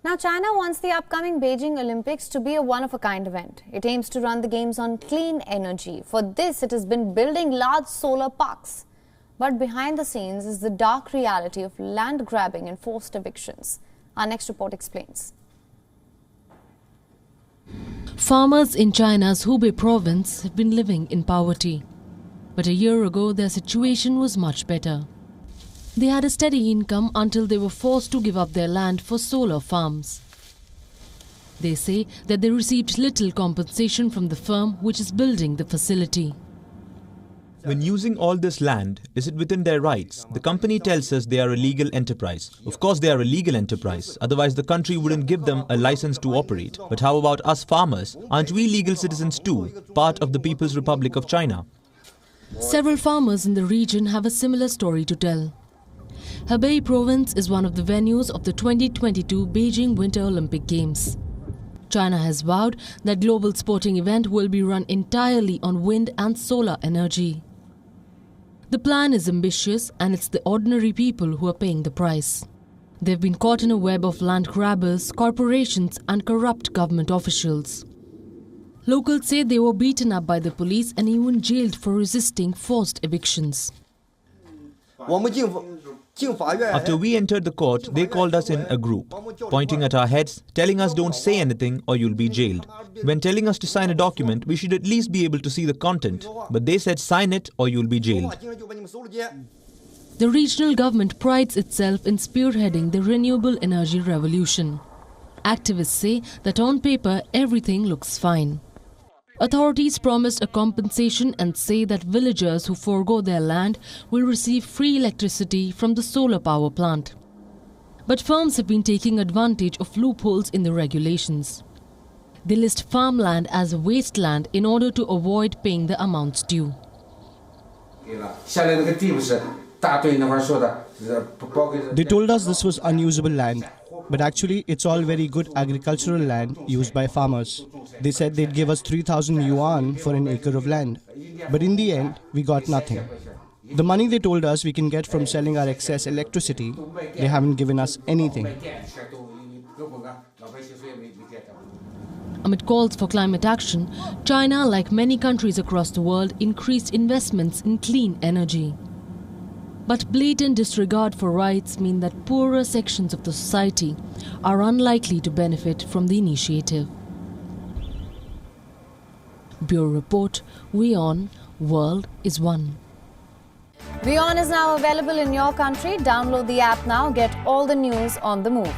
Now, China wants the upcoming Beijing Olympics to be a one-of-a-kind event. It aims to run the games on clean energy. For this, it has been building large solar parks. But behind the scenes is the dark reality of land grabbing and forced evictions. Our next report explains. Farmers in China's Hubei province have been living in poverty. But a year ago, their situation was much better. They had a steady income until they were forced to give up their land for solar farms. They say that they received little compensation from the firm which is building the facility. When using all this land, is it within their rights? The company tells us they are a legal enterprise. Of course they are a legal enterprise, otherwise the country wouldn't give them a license to operate. But how about us farmers? Aren't we legal citizens too, part of the People's Republic of China? Several farmers in the region have a similar story to tell. Hubei province is one of the venues of the 2022 Beijing Winter Olympic Games. China has vowed that global sporting event will be run entirely on wind and solar energy. The plan is ambitious and it's the ordinary people who are paying the price. They've been caught in a web of land grabbers, corporations and corrupt government officials. Locals say they were beaten up by the police and even jailed for resisting forced evictions. After we entered the court, they called us in a group, pointing at our heads, telling us don't say anything or you'll be jailed. When telling us to sign a document, we should at least be able to see the content, but they said sign it or you'll be jailed. The regional government prides itself in spearheading the renewable energy revolution. Activists say that on paper everything looks fine. Authorities promised a compensation and say that villagers who forego their land will receive free electricity from the solar power plant. But firms have been taking advantage of loopholes in the regulations. They list farmland as wasteland in order to avoid paying the amounts due. They told us this was unusable land, but actually it's all very good agricultural land used by farmers. They said they'd give us 3,000 yuan for an acre of land, but in the end we got nothing. The money they told us we can get from selling our excess electricity, they haven't given us anything. Amid calls for climate action, China, like many countries across the world, increased investments in clean energy. But blatant disregard for rights mean that poorer sections of the society are unlikely to benefit from the initiative. Bureau Report, WION World is One. WION is now available in your country. Download the app now. Get all the news on the move.